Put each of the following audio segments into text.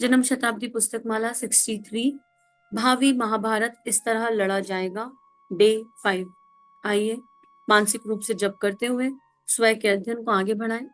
जन्म शताब्दी पुस्तकमाला 63। भावी महाभारत इस तरह लड़ा जाएगा। डे 5। आइए मानसिक रूप से जप करते हुए स्वयं के अध्ययन को आगे बढ़ाएं।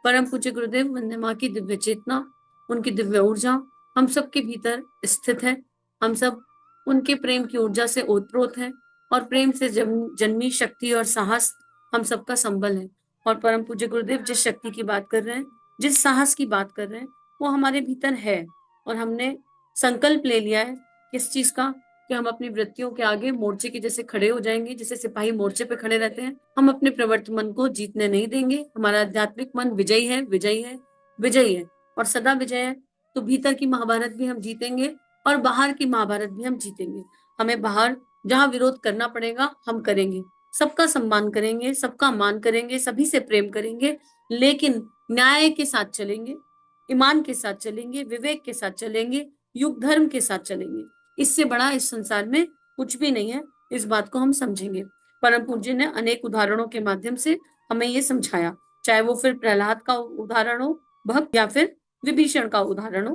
परम पूज्य गुरुदेव वंदे मां की दिव्य चेतना, उनकी दिव्य ऊर्जा हम सबके भीतर स्थित है। हम सब उनके प्रेम की ऊर्जा से ओतप्रोत हैं और प्रेम से जन्मी शक्ति और साहस हम सबका संबल है। और परम पूज्य गुरुदेव जिस शक्ति की बात कर रहे हैं, जिस साहस की बात कर रहे हैं, वो हमारे भीतर है। और हमने संकल्प ले लिया है किस चीज का, कि हम अपनी वृत्तियों के आगे मोर्चे के जैसे खड़े हो जाएंगे, जैसे सिपाही मोर्चे पे खड़े रहते हैं। हम अपने प्रवर्त मन को जीतने नहीं देंगे। हमारा आध्यात्मिक मन विजयी है, विजयी है, विजयी है और सदा विजय है। तो भीतर की महाभारत भी हम जीतेंगे और बाहर की महाभारत भी हम जीतेंगे। हमें बाहर जहां विरोध करना पड़ेगा हम करेंगे, सबका सम्मान करेंगे, सबका मान करेंगे, सभी से प्रेम करेंगे, लेकिन न्याय के साथ चलेंगे, ईमान के साथ चलेंगे, विवेक के साथ चलेंगे, युग धर्म के साथ चलेंगे। इससे बड़ा इस संसार में कुछ भी नहीं है। इस बात को हम समझेंगे। परम पूज्य ने अनेक उदाहरणों के माध्यम से हमें ये समझाया, चाहे वो फिर प्रहलाद का उदाहरण हो, भक्त, या फिर विभीषण का उदाहरण हो।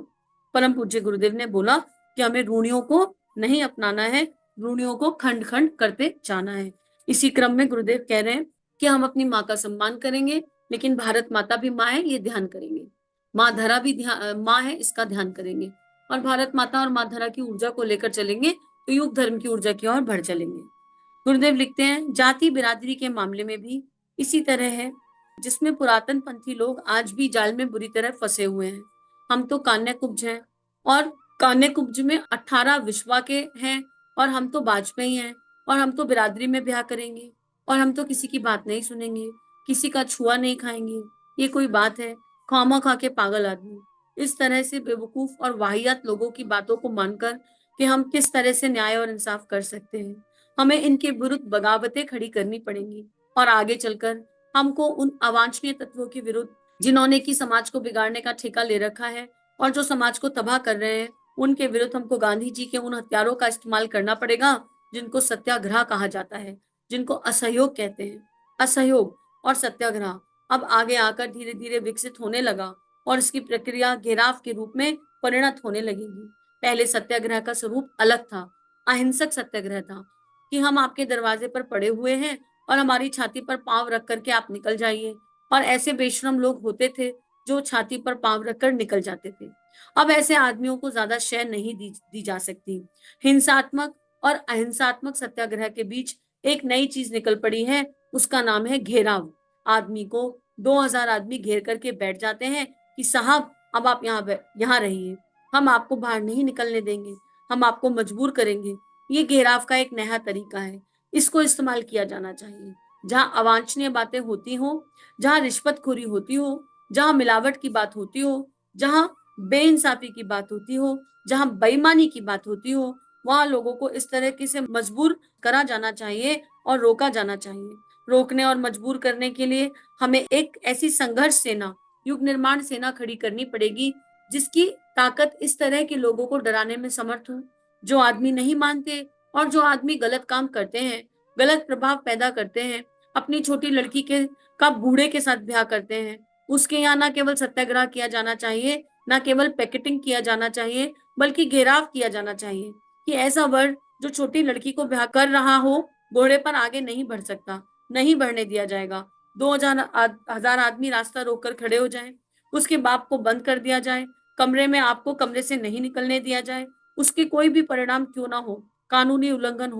परम पूज्य गुरुदेव ने बोला कि हमें रूढ़ियों को नहीं अपनाना है, रूढ़ियों को खंड खंड करते जाना है। इसी क्रम में गुरुदेव कह रहे हैं कि हम अपनी माँ का सम्मान करेंगे, लेकिन भारत माता भी माँ है, ये ध्यान करेंगे। माँ धरा भी माँ है, इसका ध्यान करेंगे। और भारत माता और माँ धरा की ऊर्जा को लेकर चलेंगे तो युग धर्म की ऊर्जा की ओर बढ़ चलेंगे। गुरुदेव लिखते हैं, जाति बिरादरी के मामले में भी इसी तरह है, जिसमें पुरातन पंथी लोग आज भी जाल में बुरी तरह फंसे हुए हैं। हम तो कान्य कुब्ज हैं और कान्य कुब्ज में 18 विश्वा के हैं और हम तो वाजपेयी हैं और हम तो बिरादरी में ब्याह करेंगे और हम तो किसी की बात नहीं सुनेंगे, किसी का छुआ नहीं खाएंगे। ये कोई बात है? खामा खा के पागल आदमी। इस तरह से बेवकूफ और वाहियात लोगों की बातों को मानकर कि हम किस तरह से न्याय और इंसाफ कर सकते हैं। हमें इनके विरुद्ध बगावतें खड़ी करनी पड़ेंगी और आगे चलकर हमको उन अवांछनीय तत्वों के विरुद्ध, जिन्होंने की समाज को बिगाड़ने का ठेका ले रखा है और जो समाज को तबाह कर रहे हैं, उनके विरुद्ध हमको गांधी जी के उन हथियारों का इस्तेमाल करना पड़ेगा जिनको सत्याग्रह कहा जाता है, जिनको असहयोग कहते हैं। असहयोग और सत्याग्रह अब आगे आकर धीरे धीरे विकसित होने लगा और इसकी प्रक्रिया घेराव के रूप में परिणत होने लगेगी। पहले सत्याग्रह का स्वरूप अलग था, अहिंसक सत्याग्रह था, कि हम आपके दरवाजे पर पड़े हुए हैं और हमारी छाती पर पांव रख करके आप निकल जाइए। और ऐसे बेशरम लोग होते थे जो छाती पर पांव रखकर निकल जाते थे। अब ऐसे आदमियों को ज्यादा शय नहीं दी जा सकती। हिंसात्मक और अहिंसात्मक सत्याग्रह के बीच एक नई चीज निकल पड़ी है, उसका नाम है घेराव। आदमी को 2000 आदमी घेर करके बैठ जाते हैं कि साहब अब आप यहाँ रहिए, हम आपको बाहर नहीं निकलने देंगे, हम आपको मजबूर करेंगे। ये घेराव का एक नया तरीका है, इसको इस्तेमाल किया जाना चाहिए। जहां अवांछनीय बातें होती हो, जहां रिश्वतखोरी होती हो, जहां मिलावट की बात होती हो, जहां बेइंसाफी की बात होती हो, जहां बेईमानी की बात होती हो, वहां लोगों को इस तरह की से मजबूर करा जाना चाहिए और रोका जाना चाहिए। रोकने और मजबूर करने के लिए हमें एक ऐसी संघर्ष सेना, युग निर्माण सेना खड़ी करनी पड़ेगी, जिसकी ताकत इस तरह के लोगों को डराने में समर्थ हो, जो आदमी नहीं मानते और जो आदमी गलत काम करते हैं, गलत प्रभाव पैदा करते हैं, अपनी छोटी लड़की के का बूढ़े के साथ ब्याह करते हैं। उसके यहाँ ना केवल सत्याग्रह किया जाना चाहिए, ना केवल पैकेटिंग किया जाना चाहिए, बल्कि घेराव किया जाना चाहिए कि ऐसा वर्ग जो छोटी लड़की को ब्याह कर रहा हो, घोड़े पर आगे नहीं बढ़ सकता, नहीं बढ़ने दिया जाएगा। 2000 आदमी रास्ता रोककर खड़े हो जाएं, उसके बाप को बंद कर दिया जाए, कमरे में आपको कमरे से नहीं निकलने दिया जाए, उसके कोई भी परिणाम क्यों ना हो, कानूनी उल्लंघन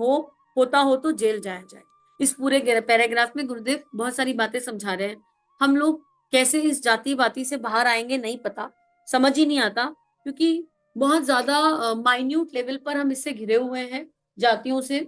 होता हो तो जेल जाया जाए। इस पूरे पैराग्राफ में गुरुदेव बहुत सारी बातें समझा रहे हैं। हम लोग कैसे इस जाति बाती से बाहर आएंगे नहीं पता, समझ ही नहीं आता, क्योंकि बहुत ज्यादा माइन्यूट लेवल पर हम इससे घिरे हुए हैं, जातियों से।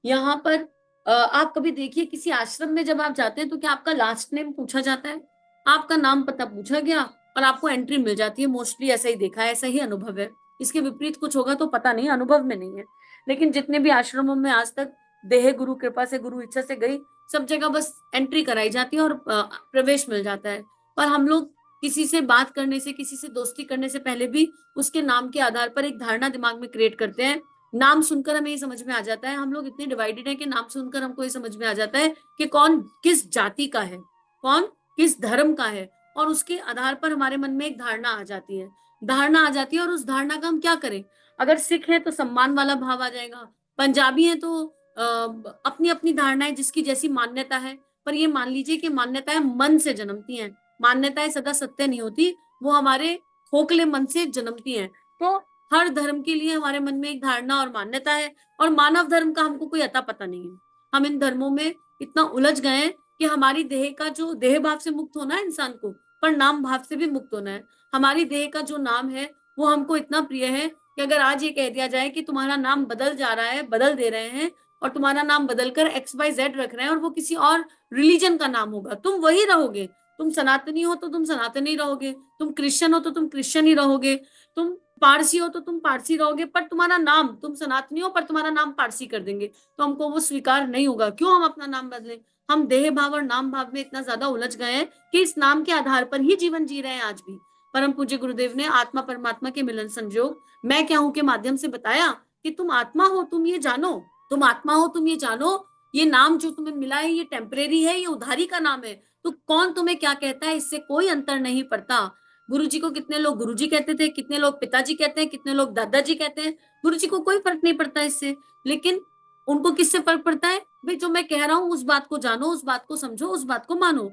यहाँ पर आप कभी देखिए किसी आश्रम में जब आप जाते हैं तो क्या आपका लास्ट नेम पूछा जाता है? आपका नाम पता पूछा गया और आपको एंट्री मिल जाती है। मोस्टली ऐसा ही देखा है, ऐसा ही अनुभव है। इसके विपरीत कुछ होगा तो पता नहीं, अनुभव में नहीं है। लेकिन जितने भी आश्रमों में आज तक देह गुरु कृपा से, गुरु इच्छा से गई, सब जगह बस एंट्री कराई जाती है और प्रवेश मिल जाता है। पर हम लोग किसी से बात करने से, किसी से दोस्ती करने से पहले भी उसके नाम के आधार पर एक धारणा दिमाग में क्रिएट करते हैं। नाम सुनकर हमें ये समझ में आ जाता है, हम लोग इतने डिवाइडेड हैं कि नाम सुनकर हमको ये समझ में आ जाता है कि कौन किस जाति का है, कौन किस धर्म का है, और उसके आधार पर हमारे मन में एक धारणा आ जाती है। धारणा आ जाती है, और उस धारणा का हम क्या करें। अगर सिख है तो सम्मान वाला भाव आ जाएगा, पंजाबी है तो अपनी अपनी धारणाएं, जिसकी जैसी मान्यता है। पर ये मान लीजिए कि मान्यताएं मन से जन्मती हैं, मान्यताएं सदा सत्य नहीं होती, वो हमारे खोखले मन से जन्मती हैं। तो हर धर्म के लिए हमारे मन में एक धारणा और मान्यता है, और मानव धर्म का हमको कोई अता पता नहीं है। हम इन धर्मों में इतना उलझ गए हैं कि हमारी देह का जो देह भाव से मुक्त होना है इंसान को, पर नाम भाव से भी मुक्त होना है। हमारी देह का जो नाम है वो हमको इतना प्रिय है कि अगर आज ये कह दिया जाए कि तुम्हारा नाम बदल जा रहा है, बदल दे रहे हैं, और तुम्हारा नाम बदलकर XYZ रख रहे हैं, और वो किसी और रिलीजन का नाम होगा, तुम वही रहोगे। तुम सनातनी हो तो तुम सनातनी रहोगे, तुम क्रिश्चियन हो तो तुम क्रिश्चियन ही रहोगे, तुम पारसी हो तो तुम पारसी रहोगे, पर तुम्हारा नाम, तुम सनातनी हो पर तुम्हारा नाम पारसी कर देंगे, तो हमको वो स्वीकार नहीं होगा। क्यों हम अपना नाम बदलें। हम देह भाव और नाम भाव में इतना ज्यादा उलझ गए हैं कि इस नाम के आधार पर ही जीवन जी रहे हैं आज भी। परम पूज्य गुरुदेव ने आत्मा परमात्मा के मिलन संजोग मैं क्या हूं के माध्यम से बताया कि तुम आत्मा हो, तुम ये जानो, तुम आत्मा हो, तुम ये जानो। ये नाम जो तुम्हें मिला है ये टेम्परेरी है, ये उधारी का नाम है। तो कौन तुम्हें क्या कहता है इससे कोई अंतर नहीं पड़ता। गुरु जी को कितने लोग गुरु जी कहते थे, कितने लोग पिताजी कहते हैं, कितने लोग दादाजी कहते हैं, गुरु जी को कोई फर्क नहीं पड़ता इससे। लेकिन उनको किससे फर्क पड़ता है, भाई जो मैं कह रहा हूँ उस बात को जानो, उस बात को समझो, उस बात को मानो।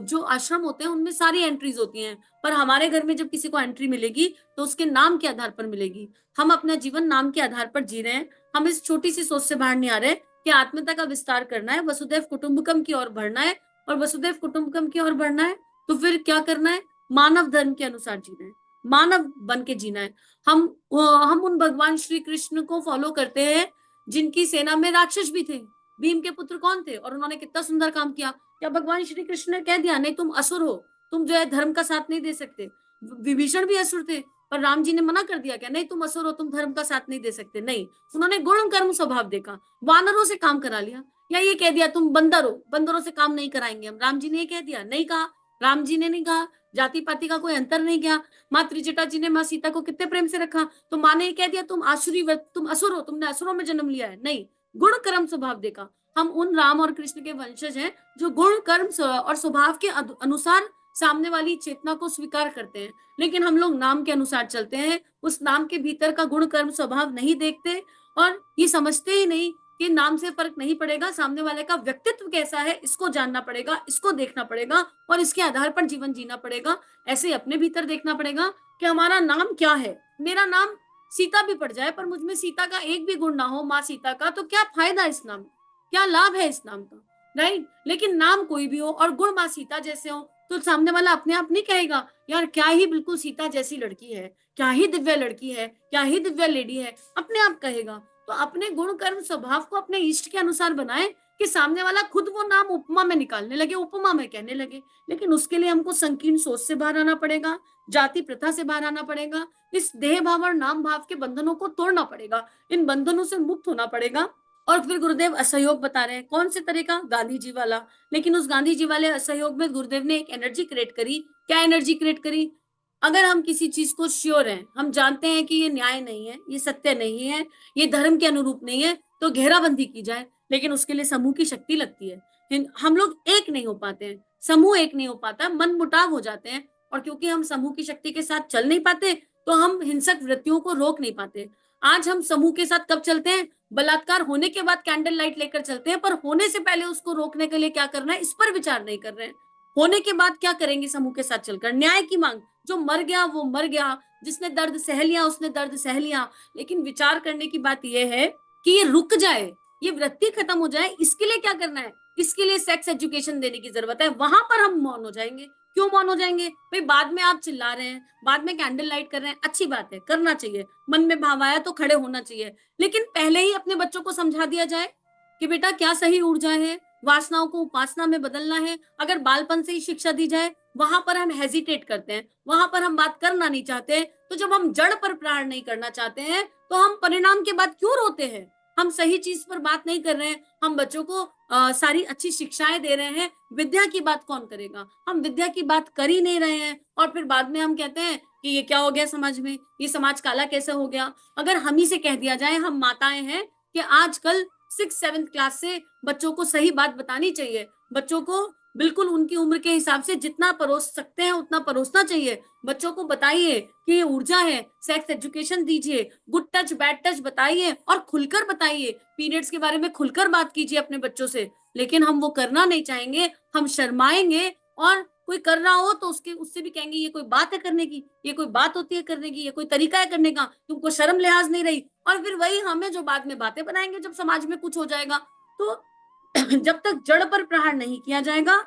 जो आश्रम होते हैं उनमें सारी एंट्रीज होती हैं, पर हमारे घर में जब किसी को एंट्री मिलेगी तो उसके नाम के आधार पर मिलेगी। हम अपना जीवन नाम के आधार पर जी रहे हैं। हम इस छोटी सी सोच से बाहर नहीं आ रहे कि आत्मीयता का विस्तार करना है, वसुदैव कुटुंबकम की ओर बढ़ना है, और वसुदैव कुटुंबकम की ओर बढ़ना है तो फिर क्या करना है, मानव धर्म के अनुसार जीना है, मानव बन के जीना है। हम उन भगवान श्री कृष्ण को फॉलो करते हैं जिनकी सेना में राक्षस भी थे। भीम के पुत्र कौन थे, और उन्होंने कितना सुंदर काम किया। क्या भगवान श्री कृष्ण ने कह दिया नहीं तुम असुर हो, तुम जो है धर्म का साथ नहीं दे सकते। विभीषण भी असुर थे, पर राम जी ने मना कर दिया क्या, नहीं तुम असुर हो, तुम धर्म का साथ नहीं दे सकते। नहीं, उन्होंने गुण कर्म स्वभाव देखा, वानरों से काम करा लिया। या ये कह दिया तुम बंदर हो, बंदरों से काम नहीं कराएंगे हम, राम जी ने ये कह दिया, नहीं कहा। राम जी ने नहीं कहा, जाति पाति का कोई अंतर नहीं किया। माँ त्रिजटा जी ने माँ सीता को कितने प्रेम से रखा, तो माँ ने ये कह दिया तुम आसुरी, तुम असुर हो, तुमने असुरों में जन्म लिया है। नहीं, गुण कर्म स्वभाव देखा। हम उन राम और कृष्ण के वंशज हैं जो गुण कर्म और स्वभाव के अनुसार सामने वाली चेतना को स्वीकार करते हैं। लेकिन हम लोग नाम के अनुसार चलते हैं, उस नाम के भीतर का गुण कर्म स्वभाव नहीं देखते, और ये समझते ही नहीं कि नाम से फर्क नहीं पड़ेगा, सामने वाले का व्यक्तित्व कैसा है इसको जानना पड़ेगा, इसको देखना पड़ेगा, और इसके आधार पर जीवन जीना पड़ेगा। ऐसे अपने भीतर देखना पड़ेगा कि हमारा नाम क्या है। मेरा नाम सीता भी पड़ जाए पर मुझमें सीता का एक भी गुण ना हो, माँ सीता का, तो क्या फायदा इस नाम, क्या लाभ है इस नाम का, राइट। लेकिन नाम कोई भी हो और गुण माँ सीता जैसे हो, तो सामने वाला अपने आप नहीं कहेगा यार क्या ही बिल्कुल सीता जैसी लड़की है, क्या ही दिव्य लड़की है, क्या ही दिव्य लेडी है, अपने आप कहेगा। तो अपने गुण कर्म स्वभाव को अपने इष्ट के अनुसार बनाए कि सामने वाला खुद वो नाम उपमा में निकालने लगे, उपमा में कहने लगे। लेकिन उसके लिए हमको संकीर्ण सोच से बाहर आना पड़ेगा, जाति प्रथा से बाहर आना पड़ेगा, इस देह भाव और नाम भाव के बंधनों को तोड़ना पड़ेगा, इन बंधनों से मुक्त होना पड़ेगा। और फिर गुरुदेव असहयोग बता रहे हैं, कौन से तरह का, गांधी जी वाला। लेकिन उस गांधी जी वाले असहयोग में गुरुदेव ने एक एनर्जी क्रिएट करी। क्या एनर्जी क्रिएट करी, अगर हम किसी चीज को श्योर हैं, हम जानते हैं कि ये न्याय नहीं है, ये सत्य नहीं है, ये धर्म के अनुरूप नहीं है, तो घेराबंदी की जाए। लेकिन उसके लिए समूह की शक्ति लगती है, हम लोग एक नहीं हो पाते हैं, समूह एक नहीं हो पाता, मन मुटाव हो जाते हैं। और क्योंकि हम समूह की शक्ति के साथ चल नहीं पाते तो हम हिंसक वृत्तियों को रोक नहीं पाते। आज हम समूह के साथ कब चलते हैं, बलात्कार होने के बाद कैंडल लाइट लेकर चलते हैं, पर होने से पहले उसको रोकने के लिए क्या करना है इस पर विचार नहीं कर रहे हैं। होने के बाद क्या करेंगे समूह के साथ चलकर, न्याय की मांग, जो मर गया वो मर गया, जिसने दर्द सह लिया उसने दर्द सह लिया। लेकिन विचार करने की बात यह है कि ये रुक जाए, ये वृत्ति खत्म हो जाए, इसके लिए क्या करना है, इसके लिए सेक्स एजुकेशन देने की जरूरत है। वहां पर हम मौन हो जाएंगे। क्यों मौन हो जाएंगे, भाई बाद में आप चिल्ला रहे हैं, बाद में कैंडल लाइट कर रहे हैं, अच्छी बात है, करना चाहिए, मन में भाव आया तो खड़े होना चाहिए। लेकिन पहले ही अपने बच्चों को समझा दिया जाए कि बेटा क्या सही ऊर्जा है, वासनाओं को उपासना में बदलना है। अगर बालपन से ही शिक्षा दी जाए, वहां पर हम हेजिटेट करते हैं, वहां पर हम बात करना नहीं चाहते। तो जब हम जड़ पर प्रहार नहीं करना चाहते हैं तो हम परिणाम के बाद क्यों रोते हैं। हम सही चीज पर बात नहीं कर रहे हैं, हम बच्चों को सारी अच्छी शिक्षाएं दे रहे हैं, विद्या की बात कौन करेगा। हम विद्या की बात कर ही नहीं रहे हैं, और फिर बाद में हम कहते हैं कि ये क्या हो गया समाज में, ये समाज काला कैसे हो गया। अगर हम ही से कह दिया जाए, हम माताएं हैं, कि आजकल 6th 7th क्लास से बच्चों को सही बात बतानी चाहिए, बच्चों को बिल्कुल उनकी उम्र के हिसाब से जितना परोस सकते हैं उतना परोसना चाहिए। बच्चों को बताइए कि ये ऊर्जा है, सेक्स एजुकेशन दीजिए, गुड टच बैड टच बताइए और खुलकर बताइए, पीरियड्स के बारे में खुलकर बात कीजिए अपने बच्चों से। लेकिन हम वो करना नहीं चाहेंगे, हम शर्माएंगे, और कोई कर रहा हो तो उससे भी कहेंगे ये कोई बात है करने की, ये कोई बात होती है करने की, ये कोई तरीका है करने का, तुमको शर्म लिहाज नहीं रही। और फिर वही हमें जो बाद में बातें बनाएंगे जब समाज में कुछ हो जाएगा। तो जब तक जड़ पर प्रहार नहीं किया जाएगा,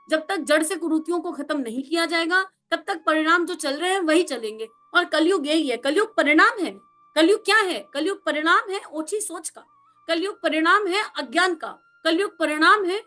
जब तक जड़ से कुरीतियों को खत्म नहीं किया जाएगा, तब तक परिणाम जो चल रहे हैं वही चलेंगे। और कलयुग यही है, कलयुग परिणाम है। कलयुग क्या है? कलयुग परिणाम है ओछी सोच का, कलयुग परिणाम है अज्ञान का, कलयुग परिणाम है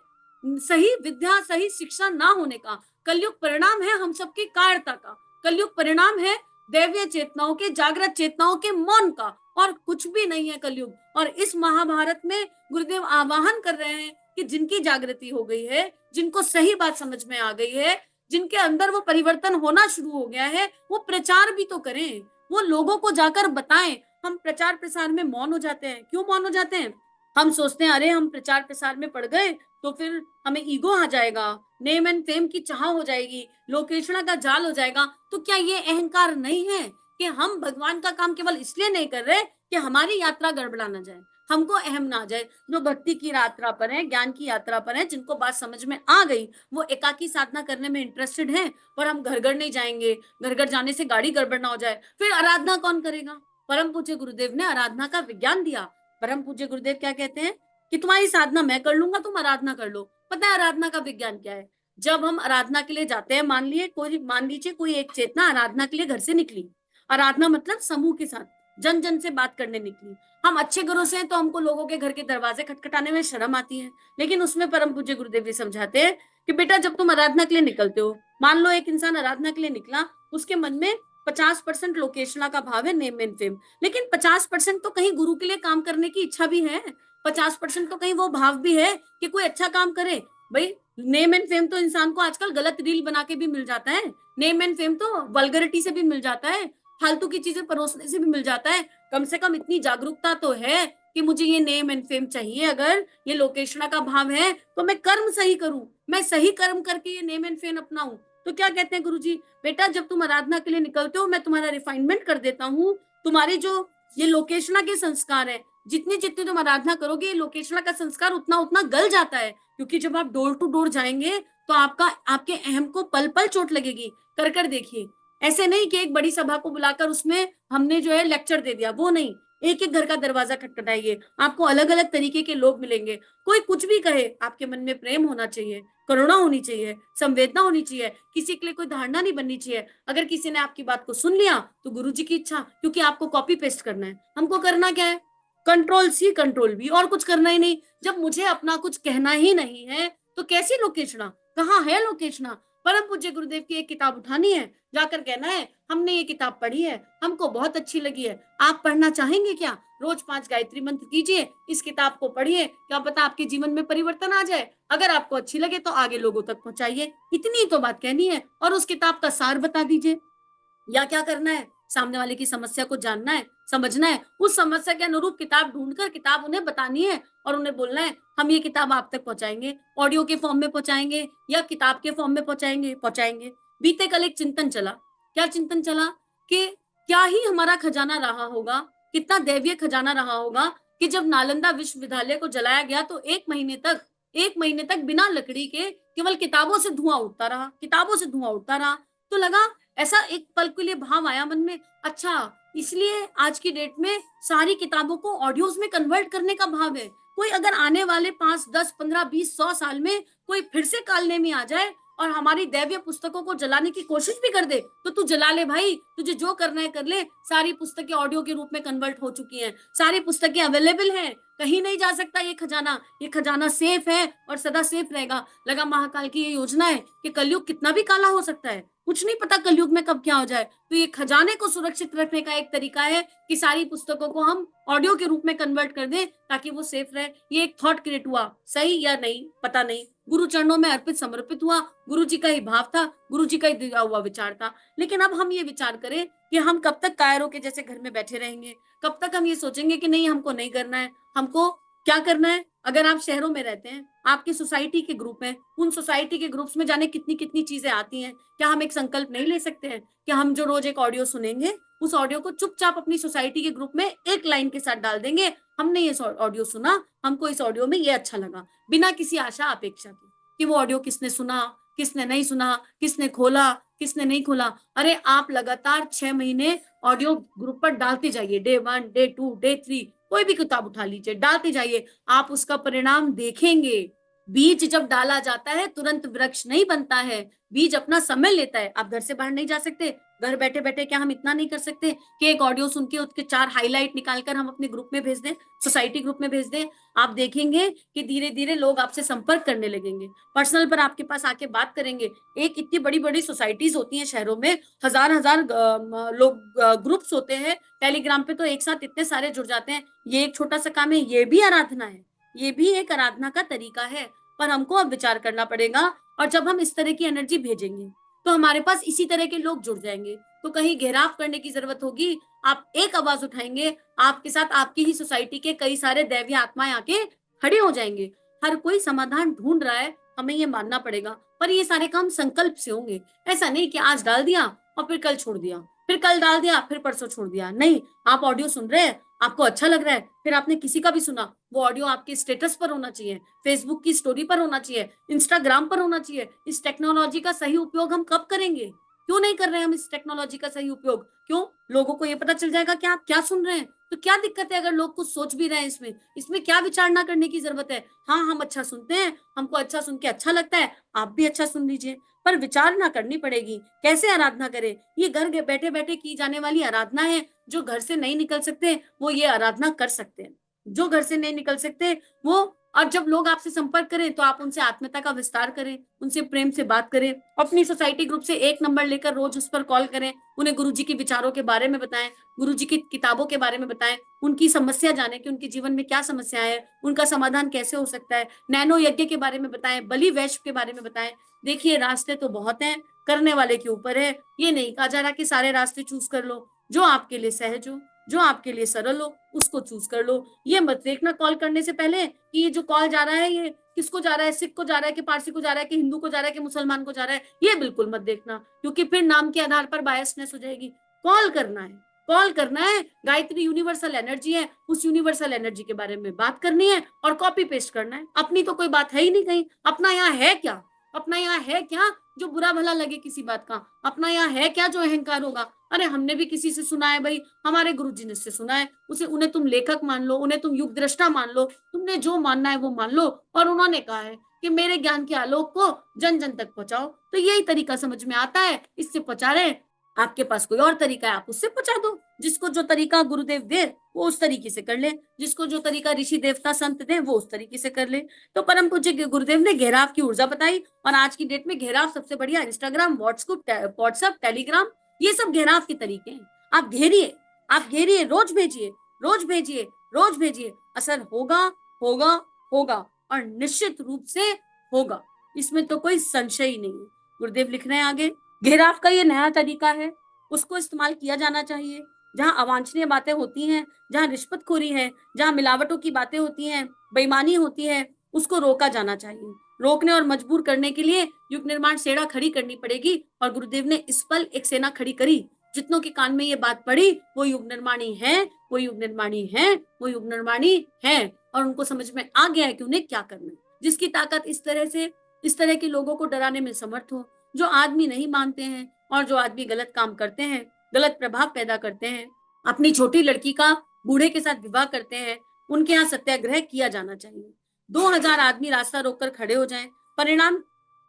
सही विद्या सही शिक्षा ना होने का, कलयुग परिणाम है हम सबकी कायरता का, कलयुग परिणाम है दैवीय चेतनाओं के, जागृत चेतनाओं के मौन का, और कुछ भी नहीं है कलयुग। और इस महाभारत में गुरुदेव आवाहन कर रहे हैं कि जिनकी जागृति हो गई है, जिनको सही बात समझ में आ गई है, जिनके अंदर वो परिवर्तन होना शुरू हो गया है, वो प्रचार भी तो करें, वो लोगों को जाकर बताएं। हम प्रचार प्रसार में मौन हो जाते हैं। क्यों मौन हो जाते हैं? हम सोचते हैं अरे हम प्रचार प्रसार में पड़ गए तो फिर हमें ईगो आ जाएगा, नेम एंड फेम की चाह हो जाएगी, लोकेशना का जाल हो जाएगा। तो क्या ये अहंकार नहीं है कि हम भगवान का काम केवल इसलिए नहीं कर रहे कि हमारी यात्रा गड़बड़ा ना जाए, हमको अहम ना आ जाए? जो भक्ति की यात्रा पर है, ज्ञान की यात्रा पर है, जिनको बात समझ में आ गई, वो एकाकी साधना करने में इंटरेस्टेड है। और हम घर घर नहीं जाएंगे, घर घर जाने से गाड़ी गड़बड़ ना हो जाए, फिर आराधना कौन करेगा? परम पूज्य गुरुदेव ने आराधना का विज्ञान दिया। परम पूज्य गुरुदेव क्या कहते हैं कि तुम्हारी साधना मैं कर लूंगा, तुम आराधना कर लो। पता है आराधना का विज्ञान क्या है? जब हम आराधना के लिए जाते हैं, मान लीजिए कोई एक चेतना आराधना के लिए घर से निकली, आराधना मतलब समूह के साथ जन जन से बात करने निकली। हम अच्छे घरों से हैं तो हमको लोगों के घर के दरवाजे खटखटाने में शर्म आती है, लेकिन उसमें परम पूज्य गुरुदेव भी समझाते हैं कि बेटा जब तुम आराधना के लिए निकलते हो, मान लो एक इंसान आराधना के लिए निकला, उसके मन में 50% लोकेशना का भाव है, नेम एंड फेम, लेकिन 50% तो कहीं गुरु के लिए काम करने की इच्छा भी है, 50% तो कहीं वो भाव भी है कि कोई अच्छा काम करे। भाई नेम एंड फेम तो इंसान को आजकल गलत रील बना के भी मिल जाता है, नेम एंड फेम तो वल्गरिटी से भी मिल जाता है, फालतू की चीजें परोसने से भी मिल जाता है। कम से कम इतनी जागरूकता तो है कि मुझे ये नेम एंड फेम चाहिए, अगर ये लोकेशना का भाव है तो मैं कर्म सही करूं, मैं सही कर्म करके ये नेम एंड फेम अपनाऊं। तो क्या कहते हैं गुरुजी, बेटा जब तुम आराधना के लिए निकलते हो मैं तुम्हारा रिफाइनमेंट कर देता हूँ, तुम्हारी जो ये लोकेशना के संस्कार है, जितनी जितनी तुम आराधना करोगे ये लोकेशना का संस्कार उतना उतना गल जाता है। क्योंकि जब आप डोर टू डोर जाएंगे तो आपके अहम को पल पल चोट लगेगी। कर कर देखिए, ऐसे नहीं कि एक बड़ी सभा को बुलाकर उसमें हमने जो है लेक्चर दे दिया, वो नहीं। एक एक घर का दरवाजा खटखटाइए, आपको अलग अलग तरीके के लोग मिलेंगे। कोई कुछ भी कहे, आपके मन में प्रेम होना चाहिए, करुणा होनी चाहिए, संवेदना होनी चाहिए, किसी के लिए कोई धारणा नहीं बननी चाहिए। अगर किसी ने आपकी बात को सुन लिया तो गुरु जी की इच्छा, क्योंकि आपको कॉपी पेस्ट करना है, हमको करना क्या है? कंट्रोल सी कंट्रोल बी, और कुछ करना ही नहीं। जब मुझे अपना कुछ कहना ही नहीं है तो कैसी लोकेशना, कहाँ है लोकेशना? परम पूज्य गुरुदेव की एक किताब उठानी है, जाकर कहना है हमने ये किताब पढ़ी है, हमको बहुत अच्छी लगी है, आप पढ़ना चाहेंगे क्या? रोज 5 गायत्री मंत्र कीजिए, इस किताब को पढ़िए, क्या पता आपके जीवन में परिवर्तन आ जाए। अगर आपको अच्छी लगे तो आगे लोगों तक पहुंचाइए। इतनी तो बात कहनी है, और उस किताब का सार बता दीजिए। या क्या करना है, सामने वाले की समस्या को जानना है, समझना है, उस समस्या के अनुरूप किताब ढूंढकर किताब उन्हें बतानी है, और उन्हें बोलना है हम ये किताब आप तक पहुंचाएंगे, ऑडियो के फॉर्म में पहुंचाएंगे या किताब के फॉर्म में पहुंचाएंगे। बीते कल एक चिंतन चला, क्या चिंतन चला कि क्या ही हमारा खजाना रहा होगा, कितना दैवीय खजाना रहा होगा कि जब नालंदा विश्वविद्यालय को जलाया गया तो एक महीने तक बिना लकड़ी के केवल किताबों से धुआं उठता रहा, किताबों से धुआं उठता रहा। तो लगा, ऐसा एक पल के लिए भाव आया मन में, अच्छा इसलिए आज की डेट में सारी किताबों को ऑडियोज में कन्वर्ट करने का भाव है। कोई अगर आने वाले 5, 10, 15, 20, 100 साल में कोई फिर से कालने में आ जाए और हमारी दैवीय पुस्तकों को जलाने की कोशिश भी कर दे तो तू जला ले भाई, तुझे जो करना है कर ले। सारी पुस्तकें ऑडियो के रूप में कन्वर्ट हो चुकी हैं, सारी पुस्तकें अवेलेबल हैं, कहीं नहीं जा सकता ये खजाना सेफ है और सदा सेफ रहेगा। लगा महाकाल की ये योजना है कि कलयुग कितना भी काला हो सकता है, कुछ नहीं पता कलयुग में कब क्या हो जाए। तो ये खजाने को सुरक्षित रखने का एक तरीका है कि सारी पुस्तकों को हम ऑडियो के रूप में कन्वर्ट कर दें ताकि वो सेफ रहे। ये एक थॉट क्रिएट हुआ, सही या नहीं पता नहीं, गुरु चरणों में अर्पित समर्पित हुआ, गुरु जी का ही भाव था, गुरु जी का ही दिया हुआ विचार था। लेकिन अब हम ये विचार करें कि हम कब तक कायरों के जैसे घर में बैठे रहेंगे, कब तक हम ये सोचेंगे कि नहीं हमको नहीं करना है, हमको क्या करना है? अगर आप शहरों में रहते हैं, आपकी सोसाइटी के ग्रुप हैं, उन सोसाइटी के ग्रुप्स में जाने कितनी कितनी चीजें आती हैं। क्या हम एक संकल्प नहीं ले सकते हैं कि हम जो रोज एक ऑडियो सुनेंगे, उस ऑडियो को चुपचाप अपनी सोसाइटी के ग्रुप में एक लाइन के साथ डाल देंगे, हमने ये ऑडियो सुना, हमको इस ऑडियो में ये अच्छा लगा, बिना किसी आशा अपेक्षा के कि वो ऑडियो किसने सुना, किसने नहीं सुना, किसने खोला, किसने नहीं खोला। अरे आप लगातार 6 महीने ऑडियो ग्रुप पर डालते जाइए, डे 1, डे 2, डे 3, कोई भी किताब उठा लीजिए, डालते जाइए, आप उसका परिणाम देखेंगे। बीज जब डाला जाता है तुरंत वृक्ष नहीं बनता है, बीज अपना समय लेता है। आप घर से बाहर नहीं जा सकते, घर बैठे बैठे क्या हम इतना नहीं कर सकते कि एक ऑडियो सुन के उसके 4 हाईलाइट निकालकर हम अपने ग्रुप में भेज दें, सोसाइटी ग्रुप में भेज दें। आप देखेंगे कि धीरे धीरे लोग आपसे संपर्क करने लगेंगे, पर्सनल पर आपके पास आके बात करेंगे। एक इतनी बड़ी बड़ी सोसाइटीज होती हैं शहरों में, हजार हजार लोग ग्रुप्स होते हैं टेलीग्राम पे, तो एक साथ इतने सारे जुड़ जाते हैं। ये एक छोटा सा काम है, ये भी आराधना है, ये भी एक आराधना का तरीका है। पर हमको अब विचार करना पड़ेगा, और जब हम इस तरह की एनर्जी भेजेंगे तो हमारे पास इसी तरह के लोग जुड़ जाएंगे। तो कहीं घेराव करने की जरूरत होगी, आप एक आवाज उठाएंगे, आपके साथ आपकी ही सोसाइटी के कई सारे दैवीय आत्माएं आके खड़े हो जाएंगे। हर कोई समाधान ढूंढ रहा है, हमें ये मानना पड़ेगा, पर ये सारे काम संकल्प से होंगे। ऐसा नहीं कि आज डाल दिया और फिर कल छोड़ दिया, फिर कल डाल दिया फिर परसों छोड़ दिया। नहीं, आप ऑडियो सुन रहे हैं, आपको अच्छा लग रहा है, फिर आपने किसी का भी सुना, वो ऑडियो आपके स्टेटस पर होना चाहिए, फेसबुक की स्टोरी पर होना चाहिए, इंस्टाग्राम पर होना चाहिए। इस टेक्नोलॉजी का सही उपयोग हम कब करेंगे? क्यों नहीं कर रहे हैं हम इस टेक्नोलॉजी का सही उपयोग? क्यों? लोगों को ये पता चल जाएगा कि आप क्या सुन रहे हैं, तो क्या दिक्कत है अगर लोग कुछ सोच भी रहे हैं इसमें क्या विचार ना करने की जरूरत है। हाँ, हम अच्छा सुनते हैं, हमको अच्छा सुन के अच्छा लगता है, आप भी अच्छा सुन लीजिए, पर विचार ना करनी पड़ेगी। कैसे आराधना करें? ये घर बैठे बैठे की जाने वाली आराधना है। जो घर से नहीं निकल सकते वो ये आराधना कर सकते हैं, जो घर से नहीं निकल सकते वो। और जब लोग आपसे संपर्क करें तो आप उनसे आत्मीयता का विस्तार करें, उनसे प्रेम से बात करें, अपनी सोसाइटी ग्रुप से एक नंबर लेकर रोज उस पर कॉल करें, उन्हें गुरुजी के विचारों के बारे में बताएं, गुरुजी की किताबों के बारे में बताएं, उनकी समस्या जाने कि उनके जीवन में क्या समस्या है, उनका समाधान कैसे हो सकता है, नैनो यज्ञ के बारे में बताएं, बलि वैश्व के बारे में बताएं। देखिए, रास्ते तो बहुत हैं, करने वाले के ऊपर है। ये नहीं कहा जा रहा कि सारे रास्ते चूज कर लो, जो आपके लिए सहज हो, जो आपके लिए सरल हो, उसको चूज कर लो। ये मत देखना कॉल करने से पहले कि ये जो कॉल जा रहा है ये किसको जा रहा है, सिख को जा रहा है कि पारसी को जा रहा है कि हिंदू को जा रहा है कि मुसलमान को जा रहा है। ये बिल्कुल मत देखना, क्योंकि फिर नाम के आधार पर बायसनेस हो जाएगी। कॉल करना है, कॉल करना है। गायत्री यूनिवर्सल एनर्जी है, उस यूनिवर्सल एनर्जी के बारे में बात करनी है और कॉपी पेस्ट करना है। अपनी तो कोई बात है ही नहीं कहीं। अपना यहाँ है क्या? अपना यहाँ है क्या जो बुरा भला लगे किसी बात का? अपना यहाँ है क्या जो अहंकार होगा? अरे हमने भी किसी से सुना है भाई, हमारे गुरुजी ने से सुना है, उसे उन्हें तुम लेखक मान लो, उन्हें तुम युग दृष्टा मान लो, तुमने जो मानना है वो मान लो। और उन्होंने कहा है कि मेरे ज्ञान के आलोक को जन जन तक पहुंचाओ, तो यही तरीका समझ में आता है, इससे पहुंचा रहे। आपके पास कोई और तरीका है, आप उससे पहुंचा दो। जिसको जो तरीका गुरुदेव दे वो उस तरीके से कर ले, जिसको जो तरीका ऋषि देवता संत दे वो उस तरीके से कर ले। तो परम पूज्य गुरुदेव ने घेराव की ऊर्जा बताई, और आज की डेट में घेराव सबसे बढ़िया इंस्टाग्राम, व्हाट्सएप, टेलीग्राम, ये सब घेराव के तरीके हैं। आप घेरिए, आप घेरिए, रोज भेजिए, रोज भेजिए, रोज भेजिए, असर होगा, होगा, होगा, और निश्चित रूप से होगा। इसमें तो कोई संशय ही नहीं है। गुरुदेव लिख रहे हैं आगे, घेराव का ये नया तरीका है, उसको इस्तेमाल किया जाना चाहिए। जहां अवांछनीय बातें होती हैं, जहां रिश्वतखोरी है, जहां मिलावटों की बातें होती हैं, बेईमानी होती है, उसको रोका जाना चाहिए। रोकने और मजबूर करने के लिए युग निर्माण सेना खड़ी करनी पड़ेगी, और गुरुदेव ने इस पल एक सेना खड़ी करी। जितनों के कान में ये बात पड़ी वो युग निर्माणी है, वो युग निर्माणी है, वो युग निर्माणी है, और उनको समझ में आ गया है कि उन्हें क्या करना है। जिसकी ताकत इस तरह के लोगों को डराने में समर्थ हो, जो आदमी नहीं मानते हैं और जो आदमी गलत काम करते हैं, गलत प्रभाव पैदा करते हैं, अपनी छोटी लड़की का बूढ़े के साथ विवाह करते हैं, उनके यहाँ सत्याग्रह किया जाना चाहिए। 2000 आदमी रास्ता रोककर खड़े हो जाएं, परिणाम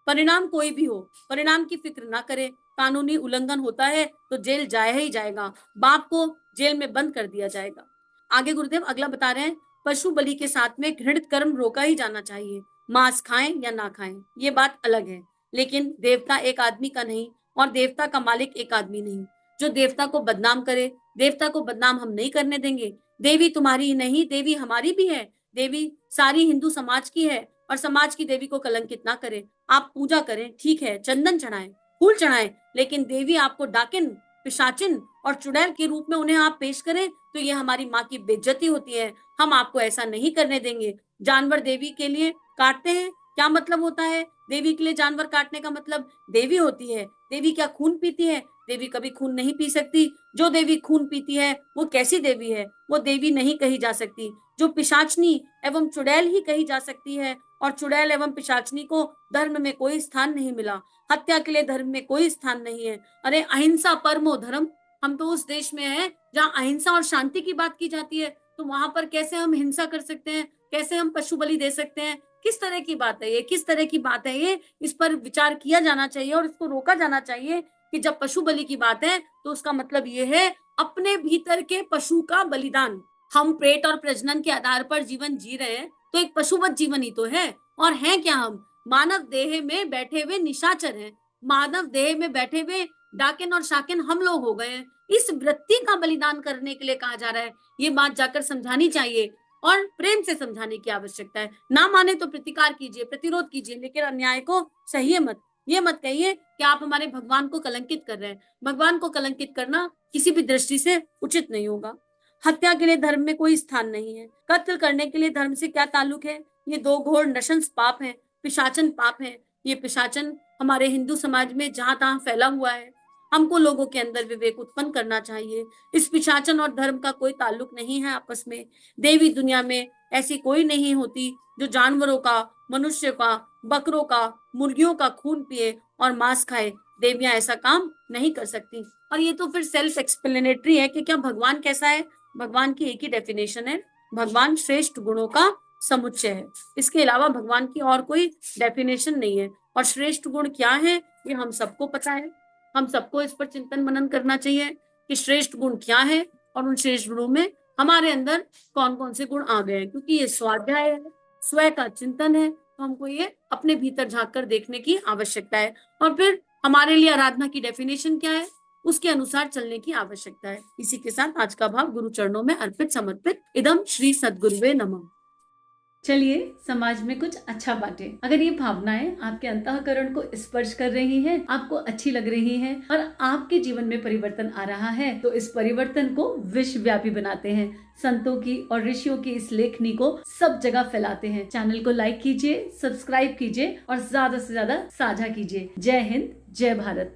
परिणाम कोई भी हो, परिणाम की फिक्र ना करें। कानूनी उल्लंघन होता है तो जेल जाए ही जाएगा, बाप को जेल में बंद कर दिया जाएगा। आगे गुरुदेव अगला बता रहे हैं, पशु बलि के साथ में घृणित कर्म रोका ही जाना चाहिए। मांस खाएं या ना खाएं ये बात अलग है, लेकिन देवता एक आदमी का नहीं, और देवता का मालिक एक आदमी नहीं। जो देवता को बदनाम करे, देवता को बदनाम हम नहीं करने देंगे। देवी तुम्हारी ही नहीं, देवी हमारी भी है। देवी सारी हिंदू समाज की है, और समाज की देवी को कलंकित ना करें। आप पूजा करें, ठीक है, चंदन चढ़ाएं, फूल चढ़ाएं, लेकिन देवी आपको डाके पिशाचिन और चुड़ैल के रूप में उन्हें आप पेश करें तो ये हमारी माँ की बेइज्जती होती है। हम आपको ऐसा नहीं करने देंगे। जानवर देवी के लिए काटते हैं, क्या मतलब होता है? देवी के लिए जानवर काटने का मतलब देवी होती है। देवी क्या खून पीती है? देवी कभी खून नहीं पी सकती। जो देवी खून पीती है वो कैसी देवी है? वो देवी नहीं कही जा सकती। जो पिशाचनी एवं चुड़ैल ही कही जा सकती है, और चुड़ैल एवं पिशाचनी को धर्म में कोई स्थान नहीं मिला। हत्या के लिए धर्म में कोई स्थान नहीं है। अरे अहिंसा परमो धर्म, हम तो उस देश में हैं जहाँ अहिंसा और शांति की बात की जाती है, तो वहां पर कैसे हम हिंसा कर सकते हैं? कैसे हम पशु बलि दे सकते हैं? किस तरह की बात है ये? किस तरह की बात है ये? इस पर विचार किया जाना चाहिए और इसको रोका जाना चाहिए कि जब पशु बलि की बात है तो उसका मतलब ये है अपने भीतर के पशु का बलिदान। हम पेट और प्रजनन के आधार पर जीवन जी रहे हैं तो एक पशुवत जीवन ही तो है। और हैं क्या हम? मानव देह में बैठे हुए निशाचर हैं। मानव देह में बैठे हुए डाकिन और शाकिन हम लोग हो गए हैं। इस वृत्ति का बलिदान करने के लिए कहा जा रहा है। ये बात जाकर समझानी चाहिए और प्रेम से समझाने की आवश्यकता है। ना माने तो प्रतिकार कीजिए, प्रतिरोध कीजिए, लेकिन अन्याय को सहिए मत। ये मत कहिए कि आप हमारे भगवान को कलंकित कर रहे हैं। भगवान को कलंकित करना किसी भी दृष्टि से उचित नहीं होगा। हत्या के लिए धर्म में कोई स्थान नहीं है। कत्ल करने के लिए धर्म से क्या ताल्लुक है? ये दो घोर नशंस पाप हैं, पिशाचन पाप हैं। ये पिशाचन हमारे हिंदू समाज में जहां तहां फैला हुआ है। हमको लोगों के अंदर विवेक उत्पन्न करना चाहिए। इस पिशाचन और धर्म का कोई ताल्लुक नहीं है आपस में। देवी दुनिया में ऐसी कोई नहीं होती जो जानवरों का, मनुष्य का, बकरों का, मुर्गियों का खून पिए और मांस खाए। देवियां ऐसा काम नहीं कर सकती। और ये तो फिर सेल्फ एक्सप्लेनेटरी है कि क्या भगवान कैसा है? भगवान की एक ही डेफिनेशन है, भगवान श्रेष्ठ गुणों का समुच्चय है। इसके अलावा भगवान की और कोई डेफिनेशन नहीं है। और श्रेष्ठ गुण क्या है ये हम सबको पता है। हम सबको इस पर चिंतन मनन करना चाहिए कि श्रेष्ठ गुण क्या है और उन श्रेष्ठ गुणों में हमारे अंदर कौन कौन से गुण आ गए हैं। क्योंकि ये स्वाध्याय है, स्वयं का चिंतन है, तो हमको ये अपने भीतर झांक कर देखने की आवश्यकता है। और फिर हमारे लिए आराधना की डेफिनेशन क्या है उसके अनुसार चलने की आवश्यकता है। इसी के साथ आज का भाव गुरु चरणों में अर्पित समर्पित। इदम श्री सद्गुरुवे नमः। चलिए समाज में कुछ अच्छा बांटे। अगर ये भावनाएं आपके अंतःकरण को स्पर्श कर रही हैं, आपको अच्छी लग रही हैं और आपके जीवन में परिवर्तन आ रहा है, तो इस परिवर्तन को विश्वव्यापी बनाते हैं। संतों की और ऋषियों की इस लेखनी को सब जगह फैलाते हैं। चैनल को लाइक कीजिए, सब्सक्राइब कीजिए और ज्यादा से ज्यादा साझा कीजिए। जय हिंद, जय भारत।